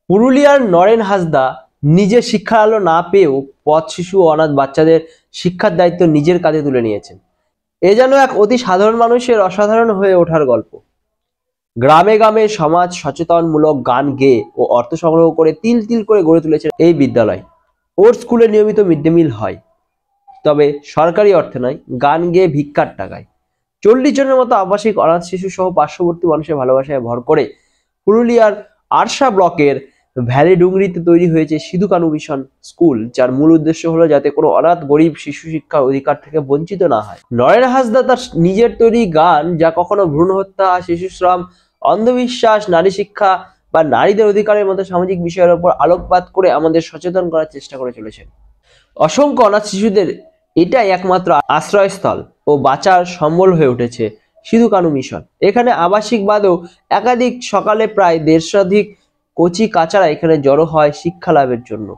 পুরুলিয়ার নরেন হাঁসদা নিজে শিক্ষার আলো না পেয়েও পথ শিশু ও অনাথ বাচ্চাদের শিক্ষার দায়িত্ব নিজের কাঁধে তুলে নিয়েছেন। এ যেন এক অতি সাধারণ মানুষের অসাধারণ হয়ে ওঠার গল্প। গ্রামে গ্রামে সমাজ সচেতনমূলক গান গেয়ে ও অর্থ সংগ্রহ করে তিল তিল করে গড়ে তুলেছেন এই বিদ্যালয়। ওর স্কুলে নিয়মিত মিড ডে মিল হয়, তবে সরকারি অর্থে নয়, গান গেয়ে ভিক্ষার টাকায়। 40 জনের মতো আবাসিক অনাথ শিশু সহ পার্শ্ববর্তী মানুষের ভালোবাসায় ভর করে পুরুলিয়ার আরশা ব্লকের ভ্যালি ডুংরিতে তৈরি হয়েছে সিধু কানু মিশন স্কুল, যার মূল উদ্দেশ্য হলো যাতে কোনো অনাথ গরিব শিশু শিক্ষার অধিকার থেকে বঞ্চিত না হয়। নরেন হাঁসদা তার নিজের তৈরি গান, যা কখনো ভ্রূণ হত্যা, শিশু শ্রম, অন্ধবিশ্বাস, নারী শিক্ষা বা নারীদের অধিকারের মতো সামাজিক বিষয়ের উপর আলোকপাত করে আমাদের সচেতন করার চেষ্টা করে চলেছেন। অসংখ্য অনাথ শিশুদের এটাই একমাত্র আশ্রয়স্থল ও বাঁচার সম্বল হয়ে উঠেছে সিধু কানু মিশন। এখানে আবাসিক বাদেও একাধিক সকালে প্রায় 150 কচি কাচারা এখানে জড়ো হয় শিক্ষা লাভের জন্য।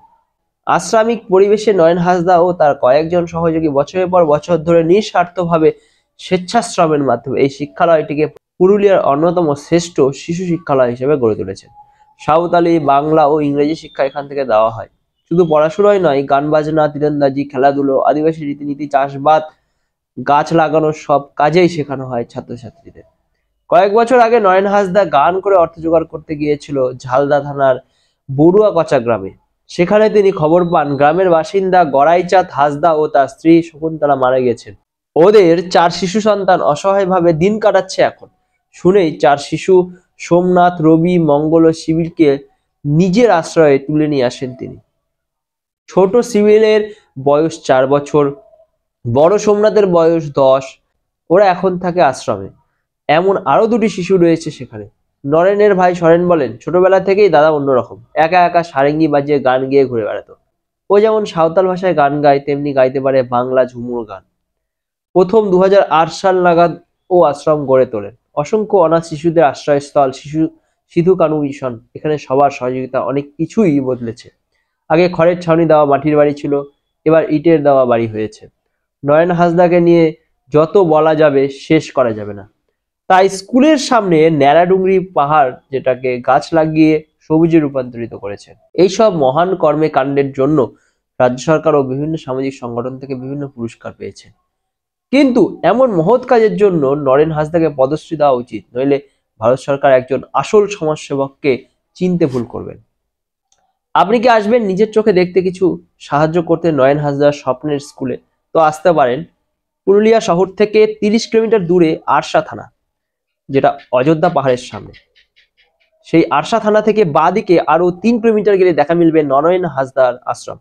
আশ্রমিক পরিবেশে নয়ন হাঁসদা ও তার কয়েকজন সহযোগী বছরের পর বছর ধরে নিঃস্বার্থভাবে স্বেচ্ছাশ্রমের মাধ্যমে এই শিক্ষালয়টিকে পুরুলিয়ার অন্যতম শ্রেষ্ঠ শিশু শিক্ষালয় হিসেবে গড়ে তুলেছেন। সাঁওতালি, বাংলা ও ইংরেজি শিক্ষা এখান থেকে দেওয়া হয়। শুধু পড়াশোনাই নয়, গান বাজনা, তীরন্দাজি, খেলাধুলো, আদিবাসী রীতিনীতি, চাষবাদ, গাছ লাগানোর সব কাজেই শেখানো হয় ছাত্রছাত্রীদের। কয়েক বছর আগে নয়ন হাঁসদা গান করে অর্থ জোগাড় করতে গিয়েছিল ঝালদা থানার বড়ুয়া কচা গ্রামে। সেখানে তিনি খবর পান গ্রামের বাসিন্দা গড়াইচাঁদ হাঁসদা ও তার স্ত্রী শকুন্তলা মারা গেছেন। ওদের 4 শিশু সন্তান অসহায়ভাবে দিন কাটাচ্ছে এখন। শুনেই 4 শিশু সোমনাথ, রবি, মঙ্গল ও শিবিরকে নিজের আশ্রয়ে তুলে নিয়ে আসেন তিনি। ছোট সিভিলের বয়স 4 বছর, বড় সোমনাথের বয়স 10। ওরা এখন থাকে আশ্রমে। এমন আরো 2টি শিশু রয়েছে সেখানে। নরেনের ভাই সরেন বলেন, ছোটবেলা থেকেই দাদা অন্যরকম, একা একা সারেঙ্গি বাজিয়ে গান গেয়ে ঘুরে বেড়াতো। ও যেমন সাঁওতাল ভাষায় গান গায়, তেমনি গাইতে পারে বাংলা ঝুমুর গান। প্রথম 2008 সাল নাগাদ ও আশ্রম গড়ে তোলেন। অসংখ্য অনাথ শিশুদের আশ্রয়স্থল সিধু কানু মিশন। এখানে সবার সহযোগিতা অনেক কিছুই বদলেছে। আগে খড়ের ছাউনি দেওয়া মাটির বাড়ি ছিল, এবার ইটের দেওয়া বাড়ি হয়েছে। নয়ন হাঁসদাকে নিয়ে যত বলা যাবে শেষ করা যাবে না। তাই স্কুলের সামনে ন্যাড়াডুংরি পাহাড়, যেটাকে গাছ লাগিয়ে সবুজে রূপান্তরিত করেছেন। এইসব মহান কর্মে কাণ্ডের জন্য রাজ্য সরকার ও বিভিন্ন সামাজিক সংগঠন থেকে বিভিন্ন পুরস্কার পেয়েছেন। কিন্তু এমন মহৎ কাজের জন্য নরেন হাঁসদাকে পদশ্রী দেওয়া উচিত, নইলে ভারত সরকার একজন আসল সমাজসেবককে চিনতে ভুল করবেন। আপনি কি আসবেন নিজের চোখে দেখতে, কিছু সাহায্য করতে নয়ন হাঁসদার স্বপ্নের স্কুলে? তো আসতে পারেন পুরুলিয়া শহর থেকে 30 কিলোমিটার দূরে আরশা থানা, যেটা অযোধ্যা পাহাড়ের সামনে। সেই আরশা থানা থেকে বাঁদিকে আরো 3 কিলোমিটার গেলে দেখা মিলবে নরেন হাঁসদার আশ্রম।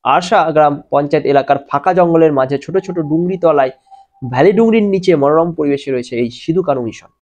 আরশা গ্রাম পঞ্চায়েত এলাকার ফাঁকা জঙ্গলের মাঝে ছোট ছোট ডুংরি তলায় ভ্যালি ডুংরির নিচে মনোরম পরিবেশে রয়েছে এই সিধু কানু মিশন।